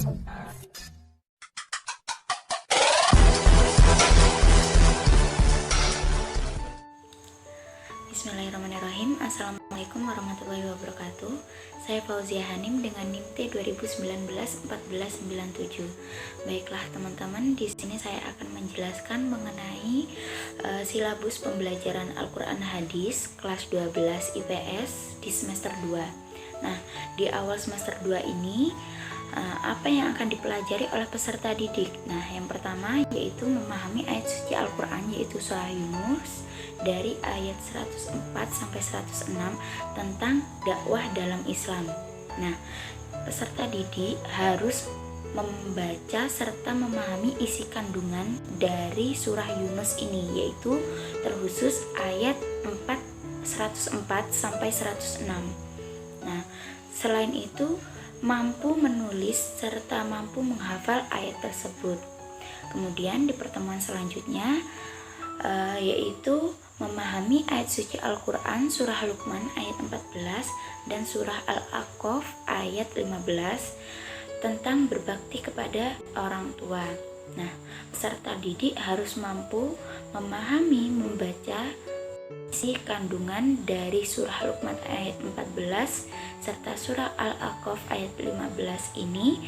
Bismillahirrahmanirrahim. Assalamualaikum warahmatullahi wabarakatuh. Saya Fauzia Hanim dengan NIM T 2019-1497. Baiklah teman-teman, di sini saya akan menjelaskan mengenai silabus pembelajaran Al-Quran Hadis kelas 12 IPS di semester 2. Nah, di awal semester 2 ini apa yang akan dipelajari oleh peserta didik? Nah, yang pertama yaitu memahami ayat suci Al-Quran, yaitu surah Yunus dari ayat 104 sampai 106 tentang dakwah dalam Islam. Nah, peserta didik harus membaca serta memahami isi kandungan dari surah Yunus ini, yaitu terkhusus ayat 104 sampai 106. Nah, selain itu mampu menulis serta mampu menghafal ayat tersebut. Kemudian di pertemuan selanjutnya yaitu memahami ayat suci Al-Quran surah Luqman ayat 14 dan surah Al-A'qaf ayat 15 tentang berbakti kepada orang tua. Nah, peserta didik harus mampu memahami, membaca isi kandungan dari surah Luqman ayat 14 serta surah Al-A'qaf ayat 15 ini,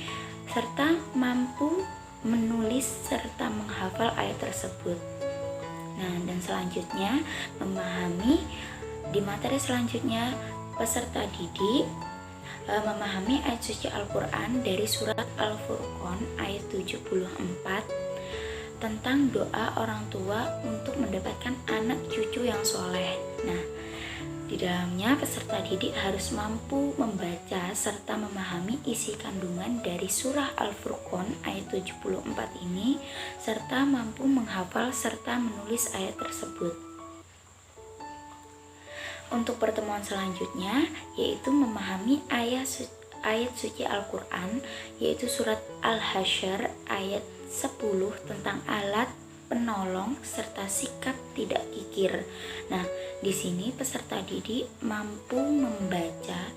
serta mampu menulis serta menghafal ayat tersebut. Nah, dan selanjutnya memahami di materi selanjutnya peserta didik memahami ayat suci Al-Quran dari surat Al-Furqan ayat 74 tentang doa orang tua untuk mendapatkan anak cucu yang soleh. Nah, di dalamnya peserta didik harus mampu membaca serta memahami isi kandungan dari surah Al-Furqan ayat 74 ini, serta mampu menghafal serta menulis ayat tersebut. Untuk pertemuan selanjutnya yaitu memahami ayat suci Al-Quran, yaitu surat Al-Hasyr ayat 10 tentang alat penolong serta sikap tidak kikir. Nah, di sini peserta didik mampu membaca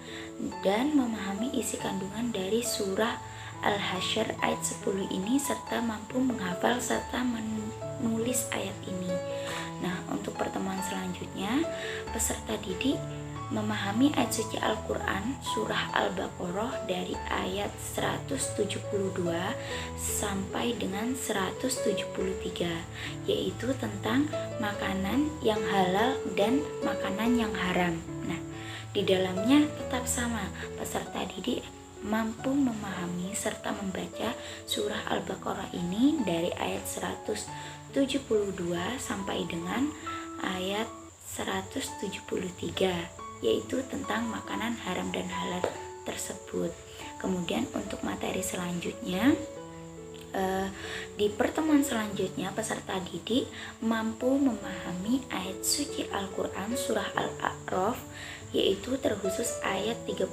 dan memahami isi kandungan dari surah Al-Hasyr ayat 10 ini serta mampu menghafal serta menulis ayat ini. Nah, untuk pertemuan selanjutnya peserta didik memahami ayat suci Al-Quran surah Al-Baqarah dari ayat 172 sampai dengan 173, yaitu tentang makanan yang halal dan makanan yang haram. Nah, di dalamnya tetap sama, peserta didik mampu memahami serta membaca surah Al-Baqarah ini dari ayat 172 sampai dengan ayat 173, yaitu tentang makanan haram dan halal tersebut. Kemudian untuk materi selanjutnya di pertemuan selanjutnya peserta didik mampu memahami ayat suci Al-Quran surah Al-A'raf, yaitu terkhusus ayat 31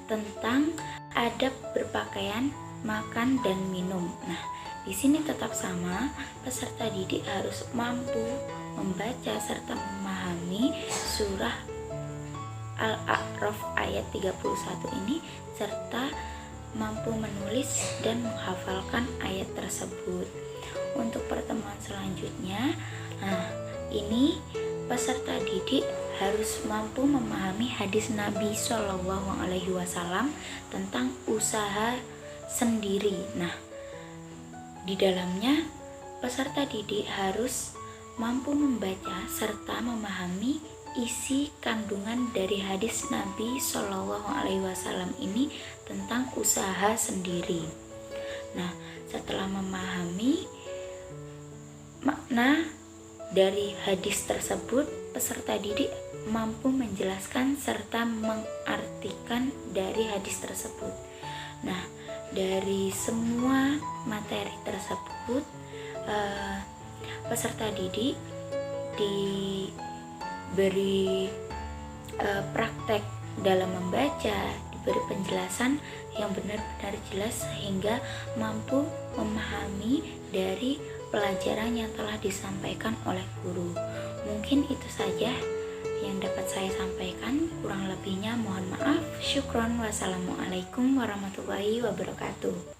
tentang adab berpakaian, makan dan minum. Nah, di sini tetap sama, peserta didik harus mampu membaca serta memahami surah Al-A'raf ayat 31 ini serta mampu menulis dan menghafalkan ayat tersebut. Untuk pertemuan selanjutnya, ini peserta didik harus mampu memahami hadis Nabi Shallallahu Alaihi Wasallam tentang usaha sendiri. Nah, di dalamnya peserta didik harus mampu membaca serta memahami isi kandungan dari hadis Nabi Shallallahu Alaihi Wasallam ini tentang usaha sendiri. Nah, setelah memahami makna dari hadis tersebut, peserta didik mampu menjelaskan serta mengartikan dari hadis tersebut. Nah, dari semua materi tersebut, peserta didik diberi praktek dalam membaca, diberi penjelasan yang benar-benar jelas sehingga mampu memahami dari pelajaran yang telah disampaikan oleh guru. Mungkin itu saja yang dapat saya sampaikan. Kurang lebihnya mohon maaf. Syukron. Wassalamualaikum warahmatullahi wabarakatuh.